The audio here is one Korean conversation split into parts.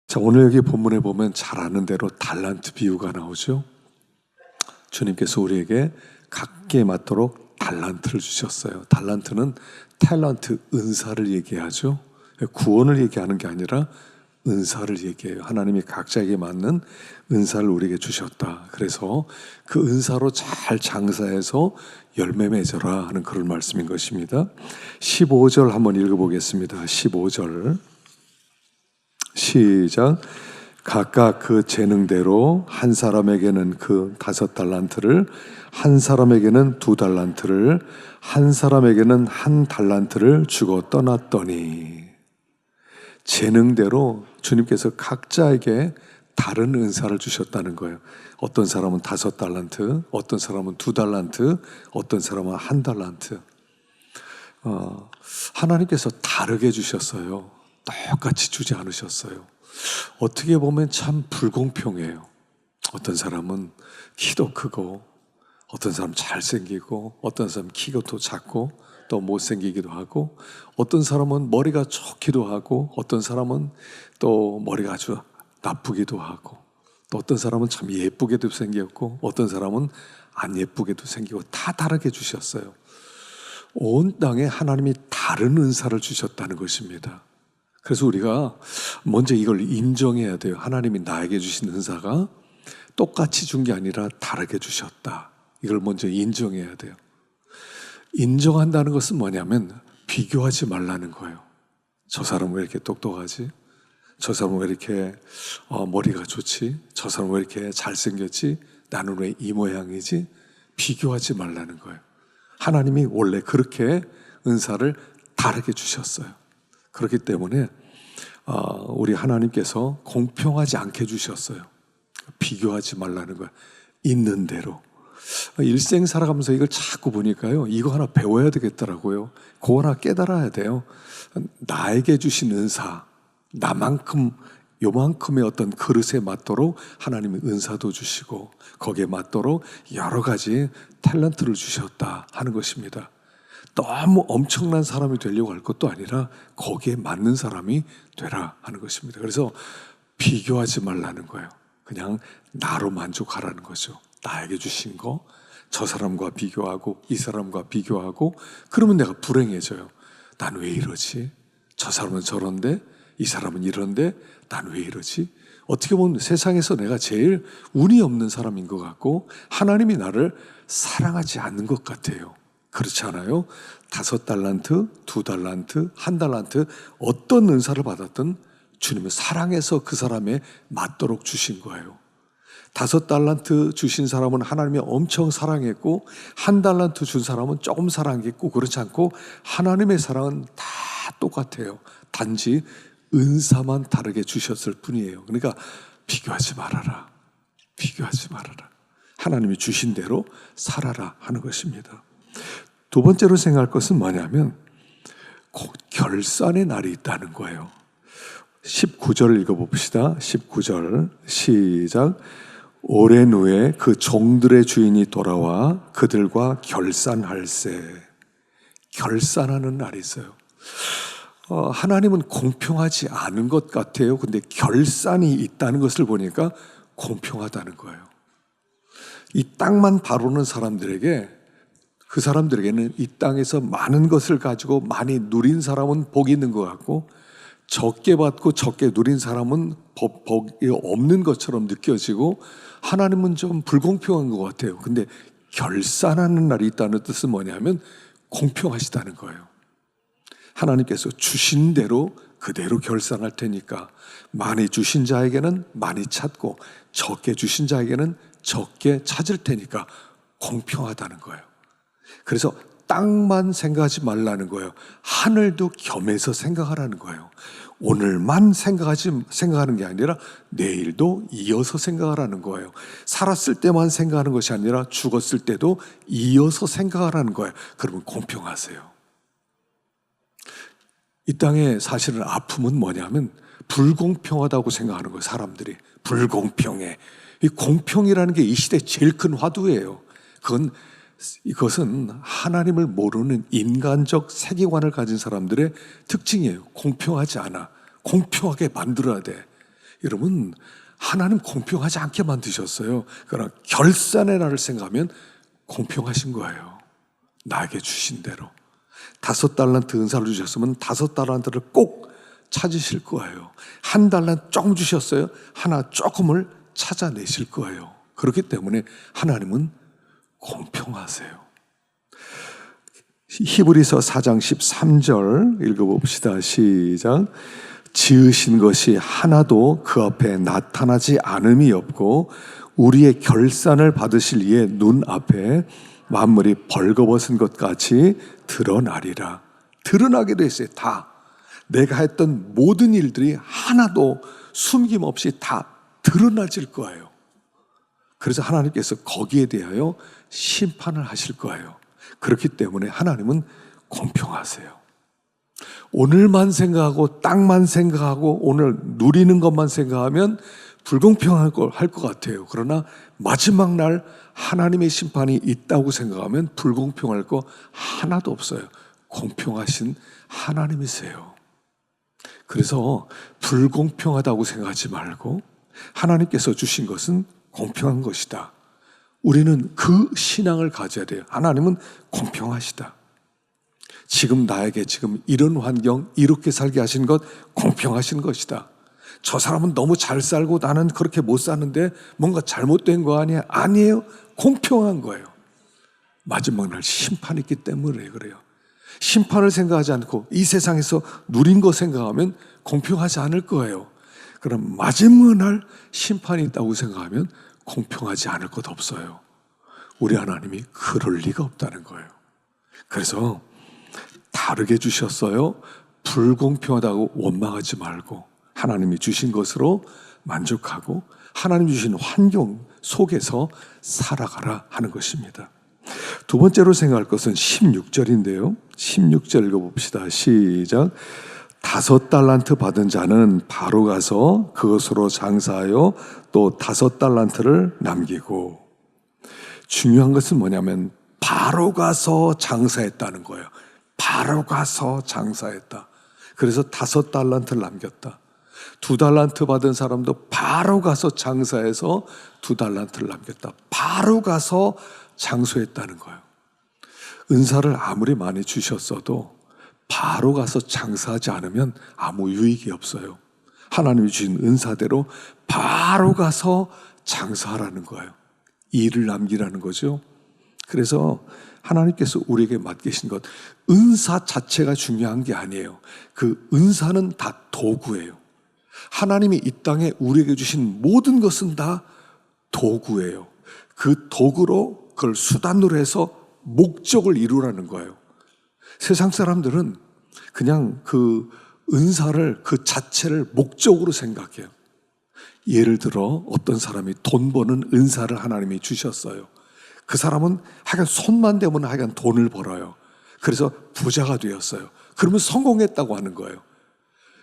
자, 오늘 여기 본문에 보면 잘 아는 대로 달란트 비유가 나오죠. 주님께서 우리에게 각기에 맞도록 달란트를 주셨어요. 달란트는 탤런트, 은사를 얘기하죠. 구원을 얘기하는 게 아니라 은사를 얘기해요. 하나님이 각자에게 맞는 은사를 우리에게 주셨다. 그래서 그 은사로 잘 장사해서 열매 맺어라 하는 그런 말씀인 것입니다. 15절 한번 읽어보겠습니다. 15절 시작. 각각 그 재능대로 한 사람에게는 그 5달란트를, 한 사람에게는 2달란트를, 한 사람에게는 1달란트를 주고 떠났더니, 재능대로 주님께서 각자에게 다른 은사를 주셨다는 거예요. 어떤 사람은 5달란트, 어떤 사람은 2달란트, 어떤 사람은 1달란트. 하나님께서 다르게 주셨어요. 똑같이 주지 않으셨어요. 어떻게 보면 참 불공평해요. 어떤 사람은 키도 크고, 어떤 사람 잘생기고, 어떤 사람 키가 또 작고, 또 못생기기도 하고, 어떤 사람은 머리가 좋기도 하고, 어떤 사람은 또 머리가 아주 나쁘기도 하고, 또 어떤 사람은 참 예쁘게도 생겼고, 어떤 사람은 안 예쁘게도 생기고, 다 다르게 주셨어요. 온 땅에 하나님이 다른 은사를 주셨다는 것입니다. 그래서 우리가 먼저 이걸 인정해야 돼요. 하나님이 나에게 주신 은사가 똑같이 준 게 아니라 다르게 주셨다. 이걸 먼저 인정해야 돼요. 인정한다는 것은 뭐냐면 비교하지 말라는 거예요. 저 사람은 왜 이렇게 똑똑하지? 저 사람은 왜 이렇게 머리가 좋지? 저 사람은 왜 이렇게 잘생겼지? 나는 왜 이 모양이지? 비교하지 말라는 거예요. 하나님이 원래 그렇게 은사를 다르게 주셨어요. 그렇기 때문에 우리 하나님께서 공평하지 않게 주셨어요. 비교하지 말라는 거예요. 있는 대로. 일생 살아가면서 이걸 자꾸 보니까요, 이거 하나 배워야 되겠더라고요. 그거 하나 깨달아야 돼요. 나에게 주신 은사, 나만큼 요만큼의 어떤 그릇에 맞도록 하나님이 은사도 주시고 거기에 맞도록 여러 가지 탤런트를 주셨다 하는 것입니다. 너무 엄청난 사람이 되려고 할 것도 아니라 거기에 맞는 사람이 되라 하는 것입니다. 그래서 비교하지 말라는 거예요. 그냥 나로 만족하라는 거죠. 나에게 주신 거, 저 사람과 비교하고 이 사람과 비교하고 그러면 내가 불행해져요. 난 왜 이러지? 저 사람은 저런데 이 사람은 이런데 난 왜 이러지? 어떻게 보면 세상에서 내가 제일 운이 없는 사람인 것 같고 하나님이 나를 사랑하지 않는 것 같아요. 그렇지 않아요? 5달란트, 2달란트, 1달란트 어떤 은사를 받았든 주님은 사랑해서 그 사람에 맞도록 주신 거예요. 5달란트 주신 사람은 하나님이 엄청 사랑했고 1달란트 준 사람은 조금 사랑했고 그렇지 않고 하나님의 사랑은 다 똑같아요. 단지 은사만 다르게 주셨을 뿐이에요. 그러니까 비교하지 말아라. 비교하지 말아라. 하나님이 주신 대로 살아라 하는 것입니다. 두 번째로 생각할 것은 뭐냐면 곧 결산의 날이 있다는 거예요. 19절 읽어봅시다. 19절 시작. 오랜 후에 그 종들의 주인이 돌아와 그들과 결산할세. 결산하는 날이 있어요. 하나님은 공평하지 않은 것 같아요. 근데 결산이 있다는 것을 보니까 공평하다는 거예요. 이 땅만 바로는 사람들에게, 그 사람들에게는 이 땅에서 많은 것을 가지고 많이 누린 사람은 복이 있는 것 같고 적게 받고 적게 누린 사람은 복이 없는 것처럼 느껴지고 하나님은 좀 불공평한 것 같아요. 근데 결산하는 날이 있다는 뜻은 뭐냐면 공평하시다는 거예요. 하나님께서 주신 대로 그대로 결산할 테니까 많이 주신 자에게는 많이 찾고 적게 주신 자에게는 적게 찾을 테니까 공평하다는 거예요. 그래서 땅만 생각하지 말라는 거예요. 하늘도 겸해서 생각하라는 거예요. 오늘만 생각하는 게 아니라 내일도 이어서 생각하라는 거예요. 살았을 때만 생각하는 것이 아니라 죽었을 때도 이어서 생각하라는 거예요. 그러면 공평하세요. 이 땅에 사실은 아픔은 뭐냐면 불공평하다고 생각하는 거예요. 사람들이 불공평해. 이 공평이라는 게 이 시대 제일 큰 화두예요. 이것은 하나님을 모르는 인간적 세계관을 가진 사람들의 특징이에요. 공평하지 않아. 공평하게 만들어야 돼. 여러분, 하나님 공평하지 않게 만드셨어요. 그러나 결산의 날을 생각하면 공평하신 거예요. 나에게 주신 대로. 5달란트 은사를 주셨으면 5달란트를 꼭 찾으실 거예요. 1달란트 조금 주셨어요. 하나 조금을 찾아내실 거예요. 그렇기 때문에 하나님은 공평하세요. 히브리서 4장 13절 읽어봅시다. 시작. 지으신 것이 하나도 그 앞에 나타나지 않음이 없고 우리의 결산을 받으실 이의 눈앞에 만물이 벌거벗은 것 같이 드러나리라. 드러나게 돼 있어요. 다. 내가 했던 모든 일들이 하나도 숨김없이 다 드러나질 거예요. 그래서 하나님께서 거기에 대하여 심판을 하실 거예요. 그렇기 때문에 하나님은 공평하세요. 오늘만 생각하고 땅만 생각하고 오늘 누리는 것만 생각하면 불공평할 것 같아요. 그러나 마지막 날 하나님의 심판이 있다고 생각하면 불공평할 거 하나도 없어요. 공평하신 하나님이세요. 그래서 불공평하다고 생각하지 말고 하나님께서 주신 것은 공평한 것이다. 우리는 그 신앙을 가져야 돼요. 하나님은 공평하시다. 지금 나에게 지금 이런 환경, 이렇게 살게 하신 것 공평하신 것이다. 저 사람은 너무 잘 살고 나는 그렇게 못 사는데 뭔가 잘못된 거 아니야? 아니에요. 공평한 거예요. 마지막 날 심판이 있기 때문에 그래요. 심판을 생각하지 않고 이 세상에서 누린 거 생각하면 공평하지 않을 거예요. 그럼 마지막 날 심판이 있다고 생각하면 공평하지 않을 것 없어요. 우리 하나님이 그럴 리가 없다는 거예요. 그래서 다르게 주셨어요. 불공평하다고 원망하지 말고 하나님이 주신 것으로 만족하고 하나님 주신 환경 속에서 살아가라 하는 것입니다. 두 번째로 생각할 것은 16절인데요. 16절 읽어봅시다. 시작. 5달란트 받은 자는 바로 가서 그것으로 장사하여 또 5달란트를 남기고. 중요한 것은 뭐냐면 바로 가서 장사했다는 거예요. 바로 가서 장사했다. 그래서 5달란트를 남겼다. 2달란트 받은 사람도 바로 가서 장사해서 2달란트를 남겼다. 바로 가서 장수했다는 거예요. 은사를 아무리 많이 주셨어도 바로 가서 장사하지 않으면 아무 유익이 없어요. 하나님이 주신 은사대로 바로 가서 장사하라는 거예요. 일을 남기라는 거죠. 그래서 하나님께서 우리에게 맡기신 것, 은사 자체가 중요한 게 아니에요. 그 은사는 다 도구예요. 하나님이 이 땅에 우리에게 주신 모든 것은 다 도구예요. 그 도구로 그걸 수단으로 해서 목적을 이루라는 거예요. 세상 사람들은 그냥 그 은사를 그 자체를 목적으로 생각해요. 예를 들어 어떤 사람이 돈 버는 은사를 하나님이 주셨어요. 그 사람은 하여간 손만 대면 하여간 돈을 벌어요. 그래서 부자가 되었어요. 그러면 성공했다고 하는 거예요.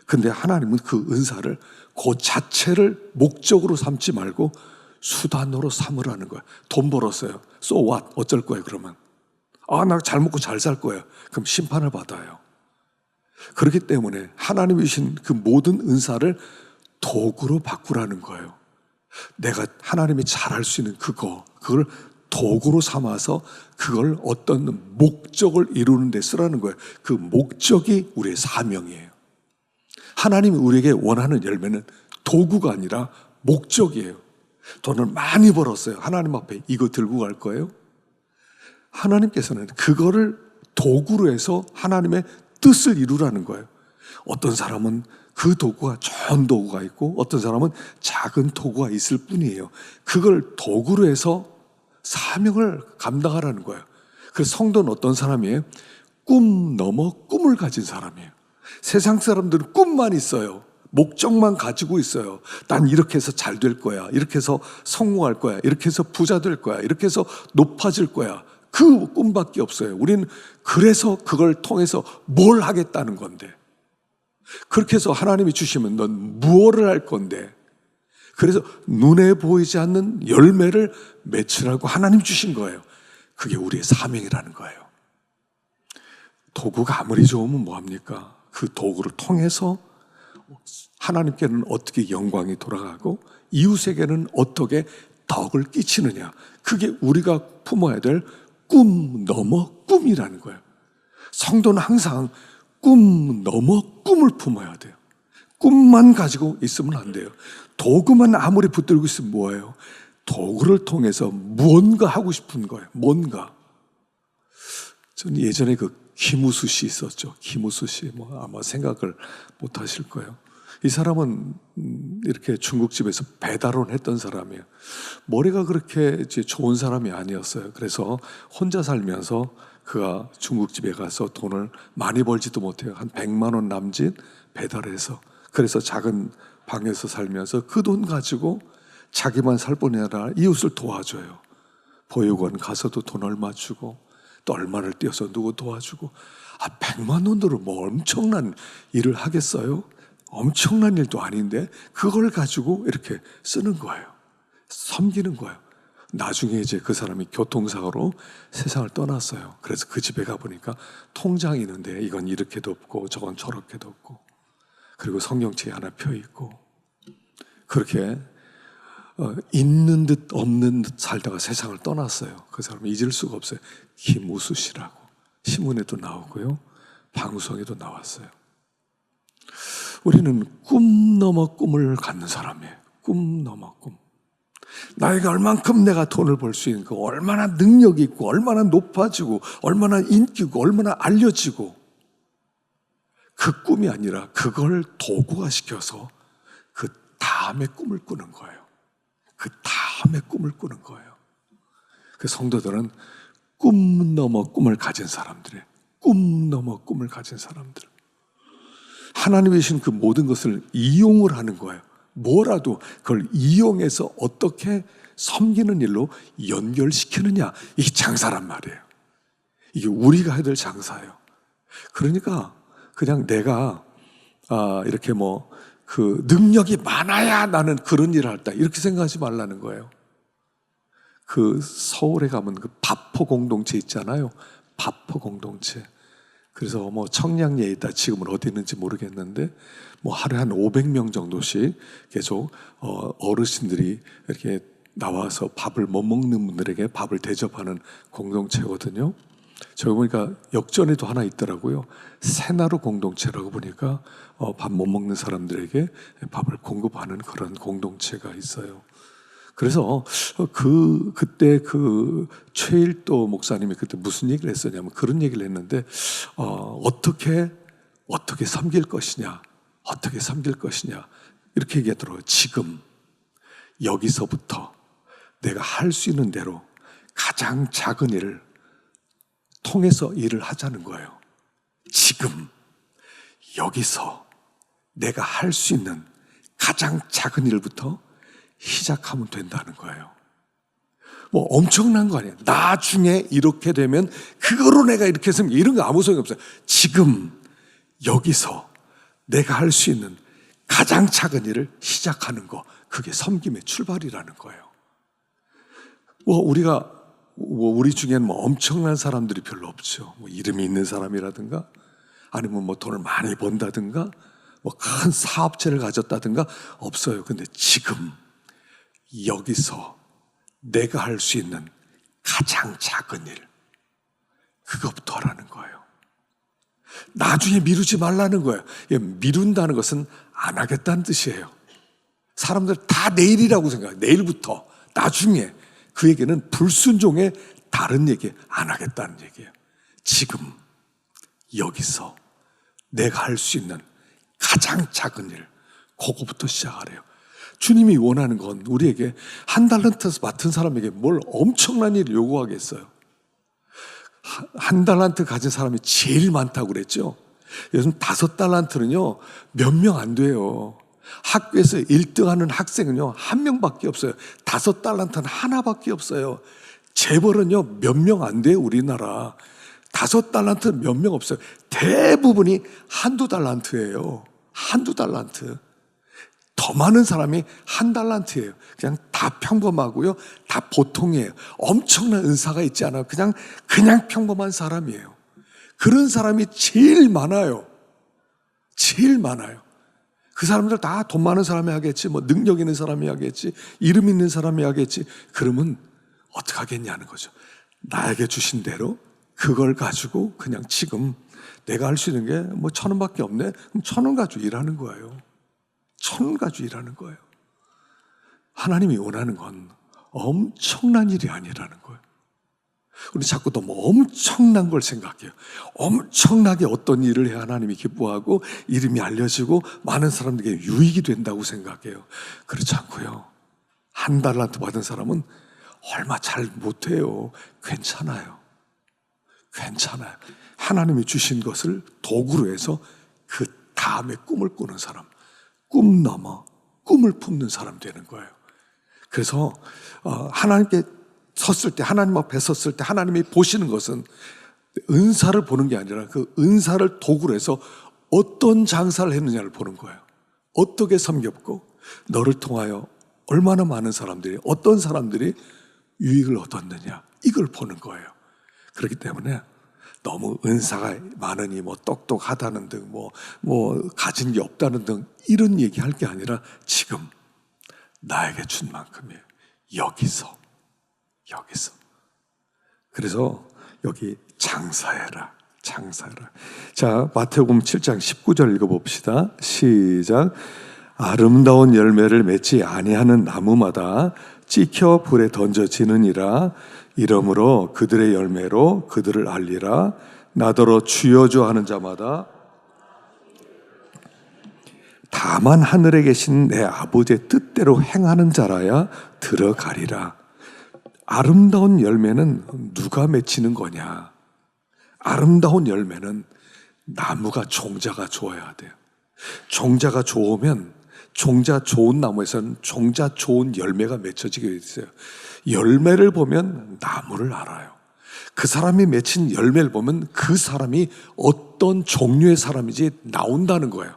근데 하나님은 그 은사를 그 자체를 목적으로 삼지 말고 수단으로 삼으라는 거예요. 돈 벌었어요. So what? 어쩔 거예요 그러면? 나 잘 먹고 잘 살 거예요. 그럼 심판을 받아요. 그렇기 때문에 하나님이 주신 그 모든 은사를 도구로 바꾸라는 거예요. 내가 하나님이 잘할 수 있는 그걸 도구로 삼아서 그걸 어떤 목적을 이루는 데 쓰라는 거예요. 그 목적이 우리의 사명이에요. 하나님이 우리에게 원하는 열매는 도구가 아니라 목적이에요. 돈을 많이 벌었어요. 하나님 앞에 이거 들고 갈 거예요? 하나님께서는 그거를 도구로 해서 하나님의 뜻을 이루라는 거예요. 어떤 사람은 그 도구가 좋은 도구가 있고 어떤 사람은 작은 도구가 있을 뿐이에요. 그걸 도구로 해서 사명을 감당하라는 거예요. 그래서 성도는 어떤 사람이에요? 꿈 넘어 꿈을 가진 사람이에요. 세상 사람들은 꿈만 있어요. 목적만 가지고 있어요. 난 이렇게 해서 잘 될 거야. 이렇게 해서 성공할 거야. 이렇게 해서 부자 될 거야. 이렇게 해서 높아질 거야. 그 꿈밖에 없어요. 우리는 그래서 그걸 통해서 뭘 하겠다는 건데. 그렇게 해서 하나님이 주시면 넌 무엇을 할 건데. 그래서 눈에 보이지 않는 열매를 맺으라고 하나님 주신 거예요. 그게 우리의 사명이라는 거예요. 도구가 아무리 좋으면 뭐합니까? 그 도구를 통해서 하나님께는 어떻게 영광이 돌아가고 이웃에게는 어떻게 덕을 끼치느냐. 그게 우리가 품어야 될 꿈 넘어 꿈이라는 거예요. 성도는 항상 꿈 넘어 꿈을 품어야 돼요. 꿈만 가지고 있으면 안 돼요. 도구만 아무리 붙들고 있으면 뭐예요? 도구를 통해서 무언가 하고 싶은 거예요. 뭔가. 저는 예전에 그 김우수 씨 있었죠. 김우수 씨. 아마 생각을 못 하실 거예요. 이 사람은 이렇게 중국집에서 배달원 했던 사람이에요. 머리가 그렇게 좋은 사람이 아니었어요. 그래서 혼자 살면서 그가 중국집에 가서 돈을 많이 벌지도 못해요. 한 100만 원 남짓 배달해서. 그래서 작은 방에서 살면서 그 돈 가지고 자기만 살 뿐이 아니라 이웃을 도와줘요. 보육원 가서도 돈 얼마 주고 또 얼마를 띄어서 누구 도와주고. 100만 원으로 뭐 엄청난 일을 하겠어요? 엄청난 일도 아닌데 그걸 가지고 이렇게 쓰는 거예요. 섬기는 거예요. 나중에 이제 그 사람이 교통사고로 세상을 떠났어요. 그래서 그 집에 가보니까 통장이 있는데 이건 이렇게도 없고 저건 저렇게도 없고, 그리고 성경책이 하나 펴있고, 그렇게 있는 듯 없는 듯 살다가 세상을 떠났어요. 그 사람을 잊을 수가 없어요. 김우수 씨라고. 신문에도 나오고요, 방송에도 나왔어요. 우리는 꿈 넘어 꿈을 갖는 사람이에요. 꿈 넘어 꿈. 나이가 얼만큼 내가 돈을 벌 수 있는 거, 얼마나 능력이 있고, 얼마나 높아지고, 얼마나 인기고, 얼마나 알려지고, 그 꿈이 아니라 그걸 도구화 시켜서 그 다음에 꿈을 꾸는 거예요. 그 다음에 꿈을 꾸는 거예요. 그 성도들은 꿈 넘어 꿈을 가진 사람들이에요. 꿈 넘어 꿈을 가진 사람들. 하나님이 주신 그 모든 것을 이용을 하는 거예요. 뭐라도 그걸 이용해서 어떻게 섬기는 일로 연결시키느냐. 이게 장사란 말이에요. 이게 우리가 해야 될 장사예요. 그러니까 그냥 내가 이렇게 그 능력이 많아야 나는 그런 일을 할다, 이렇게 생각하지 말라는 거예요. 그 서울에 가면 그 바포 공동체 있잖아요. 바포 공동체. 그래서 청량리에 있다, 지금은 어디 있는지 모르겠는데 하루에 한 500명 정도씩 계속 어르신들이 이렇게 나와서 밥을 못 먹는 분들에게 밥을 대접하는 공동체거든요. 저기 보니까 역전에도 하나 있더라고요. 새나루 공동체라고 보니까 밥 못 먹는 사람들에게 밥을 공급하는 그런 공동체가 있어요. 그래서 그때 그 최일도 목사님이 그때 무슨 얘기를 했었냐면 그런 얘기를 했는데, 어떻게 섬길 것이냐, 어떻게 섬길 것이냐, 이렇게 얘기하더라고요. 지금 여기서부터 내가 할 수 있는 대로 가장 작은 일을 통해서 일을 하자는 거예요. 지금 여기서 내가 할 수 있는 가장 작은 일부터 시작하면 된다는 거예요. 엄청난 거 아니에요. 나중에 이렇게 되면 그거로 내가 이렇게 했으면, 이런 거 아무 소용이 없어요. 지금 여기서 내가 할 수 있는 가장 작은 일을 시작하는 거, 그게 섬김의 출발이라는 거예요. 우리 중에는 엄청난 사람들이 별로 없죠. 이름이 있는 사람이라든가, 아니면 돈을 많이 번다든가, 큰 사업체를 가졌다든가 없어요. 근데 지금 여기서 내가 할 수 있는 가장 작은 일, 그것부터 하라는 거예요. 나중에 미루지 말라는 거예요. 미룬다는 것은 안 하겠다는 뜻이에요. 사람들 다 내일이라고 생각해요. 내일부터, 나중에. 그 얘기는 불순종의 다른 얘기, 안 하겠다는 얘기예요. 지금 여기서 내가 할 수 있는 가장 작은 일, 그거부터 시작하래요. 주님이 원하는 건 우리에게 한 달란트 맡은 사람에게 뭘 엄청난 일을 요구하겠어요. 한 달란트 가진 사람이 제일 많다고 그랬죠. 요즘 5달란트는요 몇 명 안 돼요. 학교에서 1등하는 학생은요 1명밖에 없어요. 5달란트는 하나밖에 없어요. 재벌은요 몇 명 안 돼요. 우리나라 5달란트 몇 명 없어요. 대부분이 한두 달란트예요. 한두 달란트. 더 많은 사람이 한 달란트예요. 그냥 다 평범하고요, 다 보통이에요. 엄청난 은사가 있지 않아요. 그냥 평범한 사람이에요. 그런 사람이 제일 많아요. 제일 많아요. 그 사람들 다 돈 많은 사람이 하겠지, 뭐 능력 있는 사람이 하겠지, 이름 있는 사람이 하겠지. 그러면 어떡하겠냐는 거죠. 나에게 주신 대로 그걸 가지고 그냥 지금 내가 할 수 있는 게 뭐 1,000원밖에 없네. 그럼 1,000원 가지고 일하는 거예요. 1,000원 가지고 일하는 거예요. 하나님이 원하는 건 엄청난 일이 아니라는 거예요. 우리 자꾸 너무 엄청난 걸 생각해요. 엄청나게 어떤 일을 해야 하나님이 기뻐하고 이름이 알려지고 많은 사람들에게 유익이 된다고 생각해요. 그렇지 않고요. 1달란트 받은 사람은 얼마 잘 못해요. 괜찮아요. 괜찮아요. 하나님이 주신 것을 도구로 해서 그 다음에 꿈을 꾸는 사람, 꿈 넘어 꿈을 품는 사람 되는 거예요. 그래서 하나님께 섰을 때, 하나님 앞에 섰을 때 하나님이 보시는 것은 은사를 보는 게 아니라 그 은사를 도구로 해서 어떤 장사를 했느냐를 보는 거예요. 어떻게 섬겼고 너를 통하여 얼마나 많은 사람들이, 어떤 사람들이 유익을 얻었느냐, 이걸 보는 거예요. 그렇기 때문에 너무 은사가 많으니 뭐 똑똑하다는 등 뭐 가진 게 없다는 등 이런 얘기할 게 아니라 지금 나에게 준 만큼이에요. 여기서. 그래서 여기 장사해라. 자, 마태복음 7장 19절 읽어봅시다. 시작. 아름다운 열매를 맺지 아니하는 나무마다 찍혀 불에 던져지느니라. 이러므로 그들의 열매로 그들을 알리라. 나더러 주여주 하는 자마다 다만 하늘에 계신 내 아버지의 뜻대로 행하는 자라야 들어가리라. 아름다운 열매는 누가 맺히는 거냐? 아름다운 열매는 나무가, 종자가 좋아야 돼요. 종자가 좋으면 종자 좋은 나무에서는 종자 좋은 열매가 맺혀지게 돼 있어요. 열매를 보면 나무를 알아요. 그 사람이 맺힌 열매를 보면 그 사람이 어떤 종류의 사람인지 나온다는 거예요.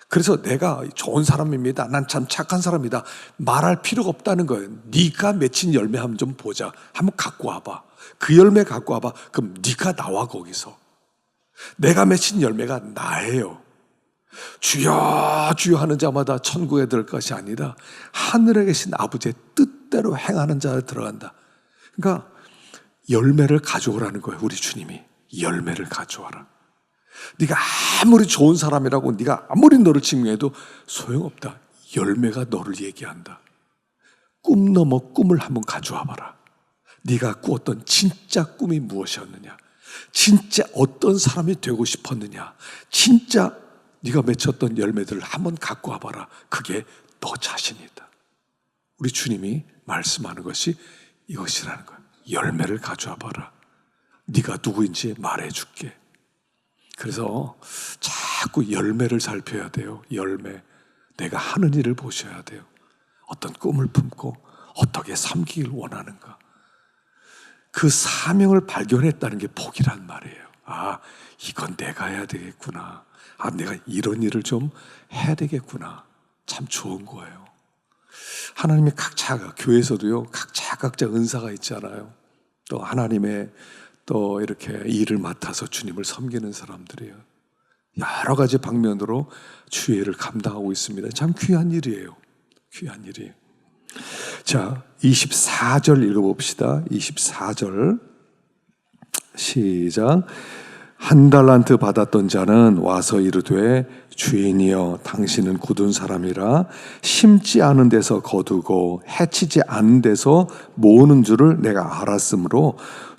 그래서 내가 좋은 사람입니다, 난 참 착한 사람이다 말할 필요가 없다는 거예요. 네가 맺힌 열매 한번 좀 보자. 한번 갖고 와봐. 그 열매 갖고 와봐. 그럼 네가 나와 거기서. 내가 맺힌 열매가 나예요. 주여 주여 하는 자마다 천국에 들어갈 것이 아니라 하늘에 계신 아버지의 뜻대로 행하는 자를 들어간다. 그러니까 열매를 가져오라는 거예요. 우리 주님이 열매를 가져와라. 네가 아무리 좋은 사람이라고 네가 아무리 너를 증명해도 소용없다. 열매가 너를 얘기한다. 꿈 넘어 꿈을 한번 가져와 봐라. 네가 꾸었던 진짜 꿈이 무엇이었느냐, 진짜 어떤 사람이 되고 싶었느냐, 진짜 네가 맺혔던 열매들을 한번 갖고 와봐라. 그게 너 자신이다. 우리 주님이 말씀하는 것이 이것이라는 거야. 열매를 가져와 봐라. 네가 누구인지 말해줄게. 그래서 자꾸 열매를 살펴야 돼요. 열매. 내가 하는 일을 보셔야 돼요. 어떤 꿈을 품고 어떻게 섬기길 원하는가. 그 사명을 발견했다는 게 복이란 말이에요. 아, 이건 내가 해야 되겠구나. 아, 내가 이런 일을 좀 해야 되겠구나. 참 좋은 거예요. 하나님이 각자, 교회에서도요, 각자 은사가 있잖아요. 또 하나님의 또 이렇게 일을 맡아서 주님을 섬기는 사람들이에요. 여러 가지 방면으로 주의를 감당하고 있습니다. 참 귀한 일이에요. 귀한 일이에요. 자, 24절 읽어봅시다. 24절 시작. 1달란트 받았던 자는 와서 이르되 주인이여 당신은 굳은 사람이라 심지 않은 데서 거두고 해치지 않은 데서 모으는 줄을 내가 알았으므로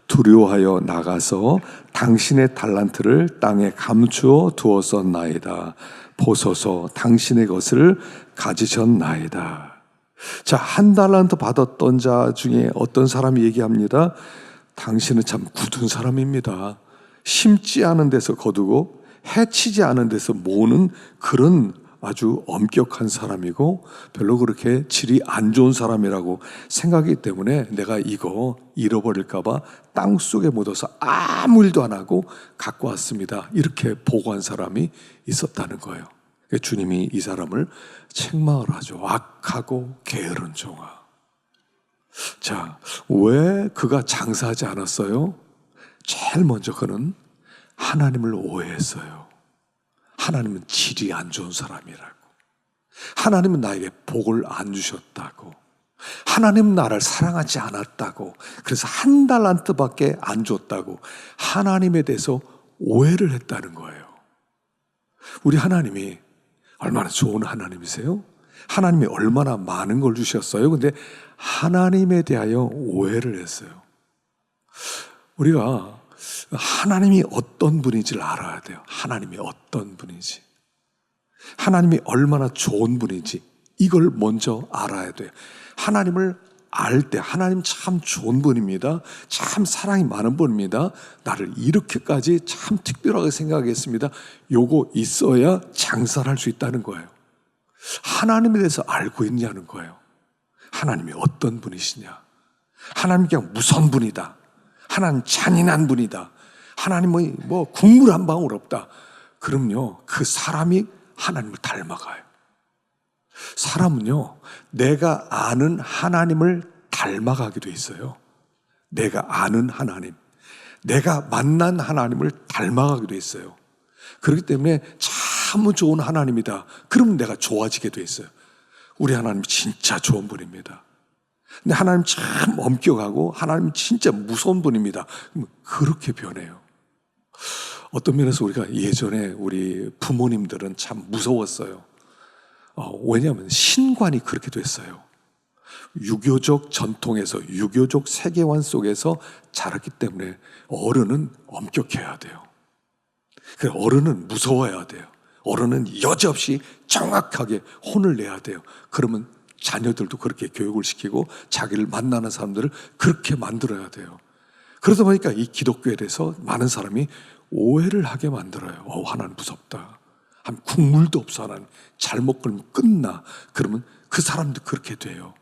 두려워하여 나가서 당신의 달란트를 땅에 감추어 두었었나이다. 보소서 당신의 것을 가지셨나이다. 자, 1달란트 받았던 자 중에 어떤 사람이 얘기합니다. 당신은 참 굳은 사람입니다. 심지 않은 데서 거두고 해치지 않은 데서 모으는 그런 아주 엄격한 사람이고 별로 그렇게 질이 안 좋은 사람이라고 생각하기 때문에 내가 이거 잃어버릴까 봐 땅속에 묻어서 아무 일도 안 하고 갖고 왔습니다. 이렇게 보고한 사람이 있었다는 거예요. 주님이 이 사람을 책망을 하죠. 악하고 게으른 종아. 자, 왜 그가 장사하지 않았어요? 제일 먼저 그는 하나님을 오해했어요. 하나님은 질이 안 좋은 사람이라고. 하나님은 나에게 복을 안 주셨다고. 하나님은 나를 사랑하지 않았다고. 그래서 한 달란트밖에 안 줬다고. 하나님에 대해서 오해를 했다는 거예요. 우리 하나님이 얼마나 좋은 하나님이세요? 하나님이 얼마나 많은 걸 주셨어요? 근데 하나님에 대하여 오해를 했어요. 우리가 하나님이 어떤 분인지를 알아야 돼요. 하나님이 어떤 분인지. 하나님이 얼마나 좋은 분인지 이걸 먼저 알아야 돼요. 하나님을 알 때 하나님 참 좋은 분입니다. 참 사랑이 많은 분입니다. 나를 이렇게까지 참 특별하게 생각했습니다. 요거 있어야 장사를 할 수 있다는 거예요. 하나님에 대해서 알고 있냐는 거예요. 하나님이 어떤 분이시냐. 하나님 그냥 무서운 분이다. 하나님 잔인한 분이다. 하나님은 뭐 국물 한 방울 없다. 그럼요, 그 사람이 하나님을 닮아가요. 사람은요, 내가 아는 하나님을 닮아가게 돼 있어요. 내가 아는 하나님, 내가 만난 하나님을 닮아가게 돼 있어요. 그렇기 때문에 참 좋은 하나님이다. 그러면 내가 좋아지게 돼 있어요. 우리 하나님 진짜 좋은 분입니다. 근데 하나님 참 엄격하고 하나님 진짜 무서운 분입니다. 그렇게 변해요. 어떤 면에서 우리가 예전에 우리 부모님들은 참 무서웠어요. 왜냐하면 신관이 그렇게 됐어요. 유교적 전통에서, 유교적 세계관 속에서 자랐기 때문에 어른은 엄격해야 돼요. 어른은 무서워야 돼요. 어른은 여지없이 정확하게 혼을 내야 돼요. 그러면 자녀들도 그렇게 교육을 시키고 자기를 만나는 사람들을 그렇게 만들어야 돼요. 그러다 보니까 이 기독교에 대해서 많은 사람이 오해를 하게 만들어요. 하나님 무섭다. 한 국물도 없어. 하나님 잘못 걸면 끝나. 그러면 그 사람도 그렇게 돼요.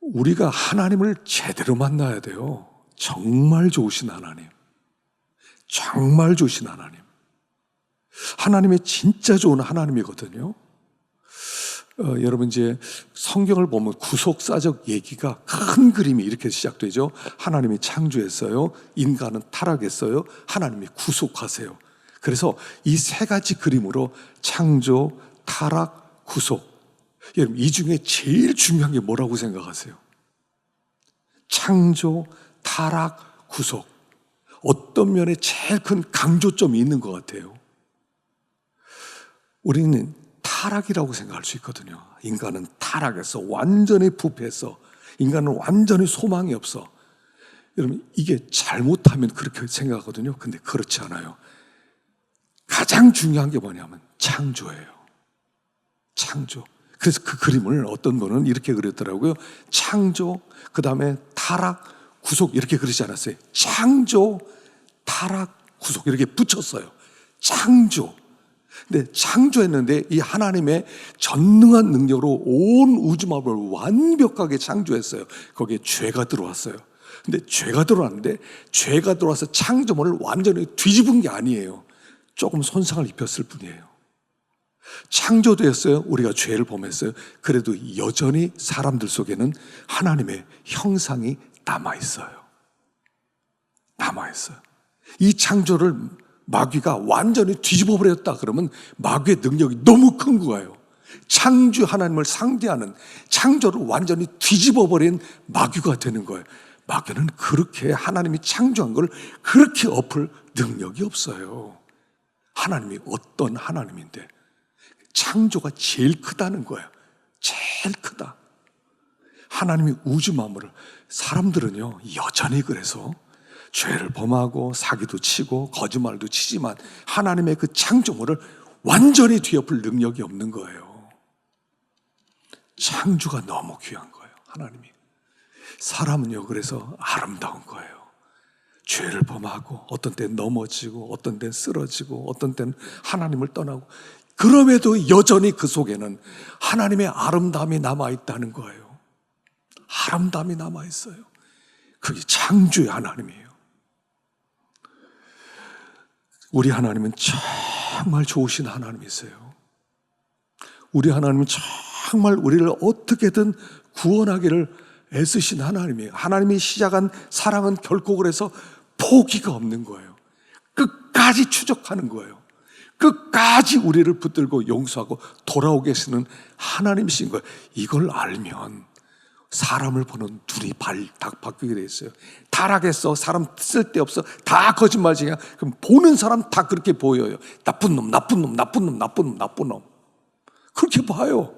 우리가 하나님을 제대로 만나야 돼요. 정말 좋으신 하나님, 정말 좋으신 하나님, 하나님이 진짜 좋은 하나님이거든요. 여러분 이제 성경을 보면 구속사적 얘기가 큰 그림이 이렇게 시작되죠. 하나님이 창조했어요. 인간은 타락했어요. 하나님이 구속하세요. 그래서 이 세 가지 그림으로 창조, 타락, 구속. 여러분 이 중에 제일 중요한 게 뭐라고 생각하세요? 창조, 타락, 구속. 어떤 면에 제일 큰 강조점이 있는 것 같아요? 우리는 타락이라고 생각할 수 있거든요. 인간은 타락해서 완전히 부패해서 인간은 완전히 소망이 없어. 여러분 이게 잘못하면 그렇게 생각하거든요. 근데 그렇지 않아요. 가장 중요한 게 뭐냐면 창조예요. 창조. 그래서 그 그림을 어떤 분은 이렇게 그렸더라고요. 창조, 그 다음에 타락, 구속 이렇게 그리지 않았어요. 창조, 타락, 구속 이렇게 붙였어요. 창조. 근데 창조했는데 이 하나님의 전능한 능력으로 온 우주마법을 완벽하게 창조했어요. 거기에 죄가 들어왔어요. 근데 죄가 들어왔는데 죄가 들어와서 창조물을 완전히 뒤집은 게 아니에요. 조금 손상을 입혔을 뿐이에요. 창조되었어요. 우리가 죄를 범했어요. 그래도 여전히 사람들 속에는 하나님의 형상이 남아있어요. 남아있어요. 이 창조를 마귀가 완전히 뒤집어 버렸다 그러면 마귀의 능력이 너무 큰 거예요. 창조 하나님을 상대하는, 창조를 완전히 뒤집어 버린 마귀가 되는 거예요. 마귀는 그렇게 하나님이 창조한 걸 그렇게 엎을 능력이 없어요. 하나님이 어떤 하나님인데 창조가 제일 크다는 거예요. 제일 크다. 하나님이 우주 만물을, 사람들은요 여전히 그래서 죄를 범하고 사기도 치고 거짓말도 치지만 하나님의 그 창조물을 완전히 뒤엎을 능력이 없는 거예요. 창조가 너무 귀한 거예요. 하나님이. 사람은요 그래서 아름다운 거예요. 죄를 범하고 어떤 때는 넘어지고 어떤 때는 쓰러지고 어떤 때는 하나님을 떠나고, 그럼에도 여전히 그 속에는 하나님의 아름다움이 남아있다는 거예요. 아름다움이 남아있어요. 그게 창조의 하나님이에요. 우리 하나님은 정말 좋으신 하나님이세요. 우리 하나님은 정말 우리를 어떻게든 구원하기를 애쓰신 하나님이에요. 하나님이 시작한 사랑은 결코 그래서 포기가 없는 거예요. 끝까지 추적하는 거예요. 끝까지 우리를 붙들고 용서하고 돌아오게 하시는 하나님이신 거예요. 이걸 알면 사람을 보는 눈이 다 바뀌게 돼 있어요. 타락했어, 사람 쓸데없어, 다 거짓말쟁이야. 그럼 보는 사람 다 그렇게 보여요. 나쁜 놈, 나쁜 놈, 나쁜 놈, 나쁜 놈, 나쁜 놈. 그렇게 봐요.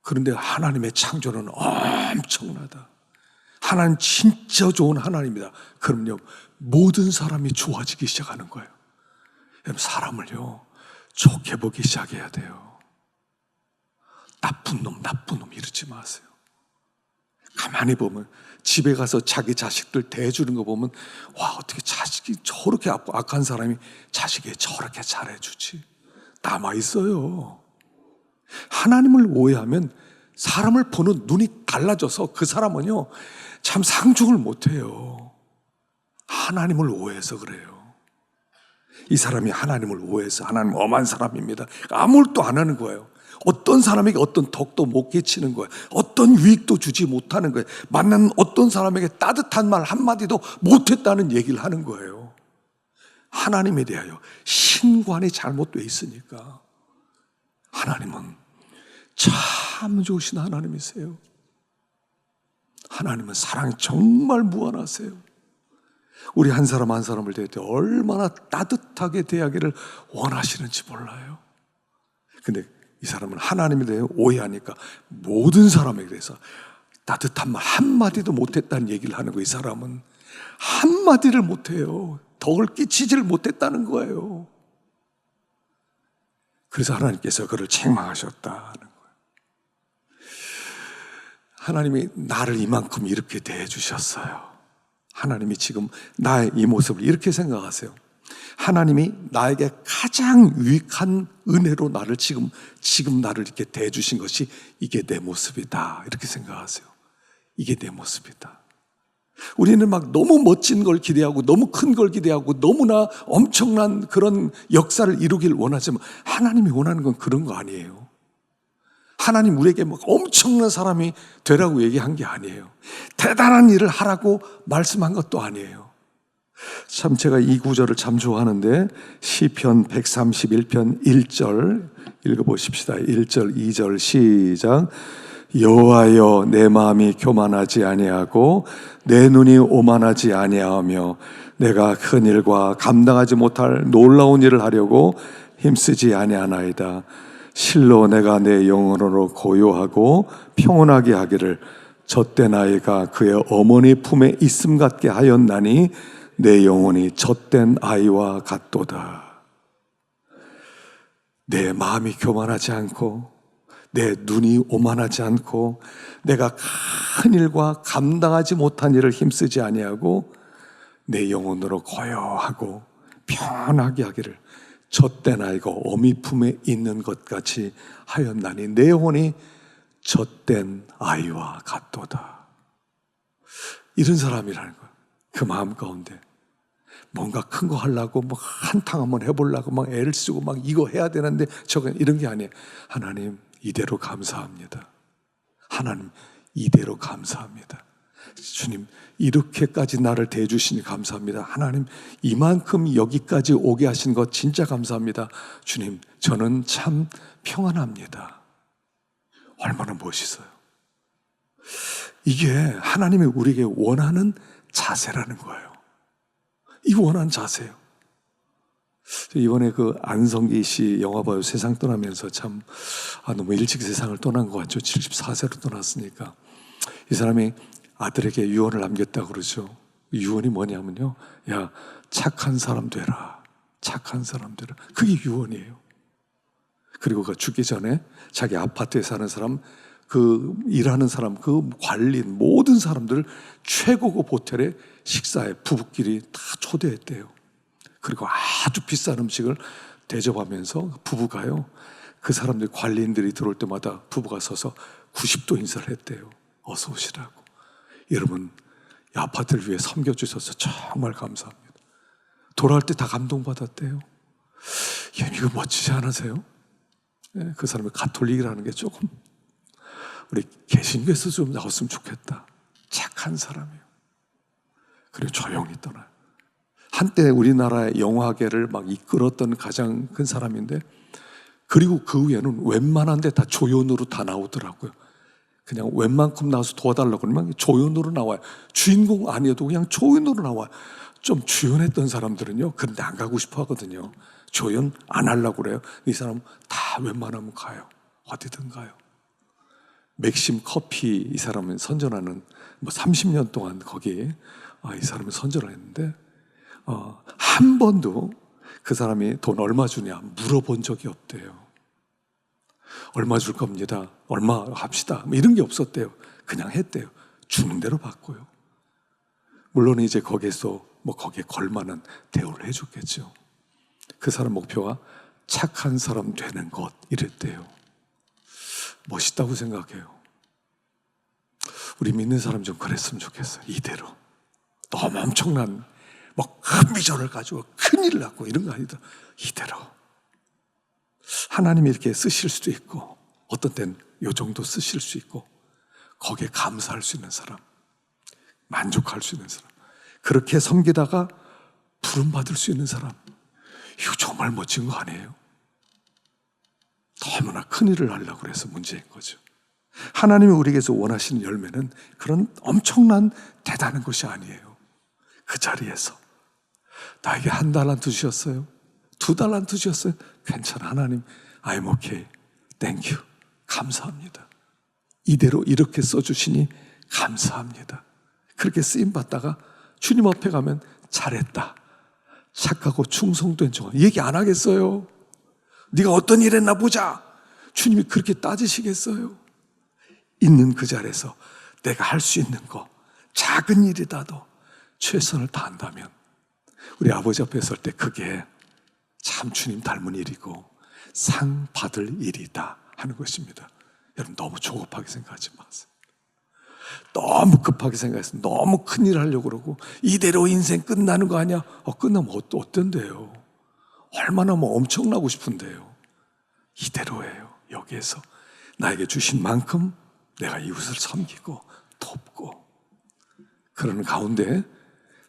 그런데 하나님의 창조는 엄청나다. 하나님 진짜 좋은 하나님이다. 그럼요, 모든 사람이 좋아지기 시작하는 거예요. 여러분, 사람을요 좋게 보기 시작해야 돼요. 나쁜 놈, 나쁜 놈 이러지 마세요. 가만히 보면 집에 가서 자기 자식들 대해주는 거 보면, 와, 어떻게 자식이 저렇게 악한 사람이 자식이 저렇게 잘해주지. 남아있어요. 하나님을 오해하면 사람을 보는 눈이 달라져서 그 사람은요 참 상종을 못해요. 하나님을 오해해서 그래요. 이 사람이 하나님을 오해해서 하나님 엄한 사람입니다. 아무것도 안 하는 거예요. 어떤 사람에게 어떤 덕도 못 끼치는 거예요. 어떤 유익도 주지 못하는 거예요. 만난 어떤 사람에게 따뜻한 말 한마디도 못했다는 얘기를 하는 거예요. 하나님에 대하여 신관이 잘못되어 있으니까. 하나님은 참 좋으신 하나님이세요. 하나님은 사랑이 정말 무한하세요. 우리 한 사람 한 사람을 대할 때 얼마나 따뜻하게 대하기를 원하시는지 몰라요. 근데 이 사람은 하나님에 대해 오해하니까 모든 사람에게 대해서 따뜻한 말 한마디도 못했다는 얘기를 하는 거예요. 이 사람은 한마디를 못해요. 덕을 끼치지를 못했다는 거예요. 그래서 하나님께서 그를 책망하셨다는 거예요. 하나님이 나를 이만큼 이렇게 대해주셨어요. 하나님이 지금 나의 이 모습을 이렇게 생각하세요. 하나님이 나에게 가장 유익한 은혜로 나를 지금 나를 이렇게 대해주신 것이 이게 내 모습이다, 이렇게 생각하세요. 이게 내 모습이다. 우리는 막 너무 멋진 걸 기대하고 너무 큰 걸 기대하고 너무나 엄청난 그런 역사를 이루길 원하지만 하나님이 원하는 건 그런 거 아니에요. 하나님 우리에게 막 엄청난 사람이 되라고 얘기한 게 아니에요. 대단한 일을 하라고 말씀한 것도 아니에요. 참 제가 이 구절을 참 좋아하는데, 시편 131편 1절 읽어보십시다. 1절 2절 시작. 여호와여, 내 마음이 교만하지 아니하고 내 눈이 오만하지 아니하며 내가 큰 일과 감당하지 못할 놀라운 일을 하려고 힘쓰지 아니하나이다. 실로 내가 내 영혼으로 고요하고 평온하게 하기를 젖된 아이가 그의 어머니 품에 있음 같게 하였나니 내 영혼이 젖된 아이와 같도다. 내 마음이 교만하지 않고 내 눈이 오만하지 않고 내가 큰 일과 감당하지 못한 일을 힘쓰지 아니하고 내 영혼으로 고요하고 편하게 하기를 젖된 아이가 어미 품에 있는 것 같이 하였나니 내 영혼이 젖된 아이와 같도다. 이런 사람이라는 거예요. 그 마음 가운데 뭔가 큰 거 하려고 막 한탕 한번 해보려고 막 애를 쓰고 막 이거 해야 되는데 저거 이런 게 아니에요. 하나님 이대로 감사합니다. 하나님 이대로 감사합니다. 주님 이렇게까지 나를 대해주시니 감사합니다. 하나님 이만큼 여기까지 오게 하신 것 진짜 감사합니다. 주님 저는 참 평안합니다. 얼마나 멋있어요. 이게 하나님이 우리에게 원하는 자세라는 거예요. 이 원하는 자세예요. 이번에 그 안성기 씨 영화 봐요. 세상 떠나면서 참 너무 일찍 세상을 떠난 것 같죠. 74세로 떠났으니까. 이 사람이 아들에게 유언을 남겼다고 그러죠. 유언이 뭐냐면요, 야 착한 사람 되라. 착한 사람 되라. 그게 유언이에요. 그리고 그 죽기 전에 자기 아파트에 사는 사람, 그 일하는 사람, 그 관리인 모든 사람들을 최고급 호텔에 식사에 부부끼리 다 초대했대요. 그리고 아주 비싼 음식을 대접하면서 부부가요, 그 사람들 관리인들이 들어올 때마다 부부가 서서 90도 인사를 했대요. 어서 오시라고. 여러분 이 아파트를 위해 섬겨주셔서 정말 감사합니다. 돌아올 때 다 감동받았대요. 이거 멋지지 않으세요? 그 사람이 가톨릭이라는 게 조금 우리 개신교에서 좀 나왔으면 좋겠다. 착한 사람이에요. 그리고 조용히 떠나요. 한때 우리나라의 영화계를 막 이끌었던 가장 큰 사람인데, 그리고 그 후에는 웬만한 데 다 조연으로 다 나오더라고요. 그냥 웬만큼 나와서 도와달라고 그러면 조연으로 나와요. 주인공 아니어도 그냥 조연으로 나와요. 좀 주연했던 사람들은요, 그런데 안 가고 싶어 하거든요. 조연 안 하려고 그래요. 이 사람 다 웬만하면 가요. 어디든 가요. 맥심 커피 이 사람은 선전하는 30년 동안 거기에 이 사람은 선전을 했는데 한 번도 그 사람이 돈 얼마 주냐 물어본 적이 없대요. 얼마 줄 겁니다. 얼마 합시다. 이런 게 없었대요. 그냥 했대요. 주는 대로 받고요. 물론 이제 거기에서 거기에 걸만한 대우를 해줬겠죠. 그 사람 목표가 착한 사람 되는 것 이랬대요. 멋있다고 생각해요. 우리 믿는 사람 좀 그랬으면 좋겠어요. 이대로 너무 엄청난 큰 비전을 가지고 큰일을 낳고 이런 거 아니다. 이대로 하나님이 이렇게 쓰실 수도 있고 어떤 때는 요 정도 쓰실 수 있고 거기에 감사할 수 있는 사람, 만족할 수 있는 사람, 그렇게 섬기다가 부름받을 수 있는 사람, 이거 정말 멋진 거 아니에요? 너무나 큰일을 하려고 해서 문제인 거죠. 하나님이 우리에게서 원하시는 열매는 그런 엄청난 대단한 것이 아니에요. 그 자리에서 나에게 1달란트 주셨어요? 2달란트 주셨어요? 괜찮아 하나님, I'm okay, thank you, 감사합니다. 이대로 이렇게 써주시니 감사합니다. 그렇게 쓰임받다가 주님 앞에 가면 잘했다, 착하고 충성된 종아, 얘기 안 하겠어요? 네가 어떤 일 했나 보자. 주님이 그렇게 따지시겠어요? 있는 그 자리에서 내가 할 수 있는 거, 작은 일이라도 최선을 다한다면 우리 아버지 앞에 설 때 그게 참 주님 닮은 일이고 상 받을 일이다 하는 것입니다. 여러분 너무 조급하게 생각하지 마세요. 너무 급하게 생각해서 너무 큰일 하려고 그러고 이대로 인생 끝나는 거 아니야? 끝나면 어떤데요? 얼마나 엄청나고 싶은데요. 이대로예요. 여기에서 나에게 주신 만큼 내가 이웃을 섬기고 돕고 그러는 가운데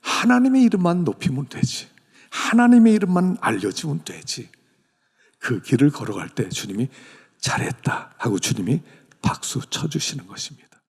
하나님의 이름만 높이면 되지, 하나님의 이름만 알려지면 되지. 그 길을 걸어갈 때 주님이 잘했다 하고 주님이 박수 쳐주시는 것입니다.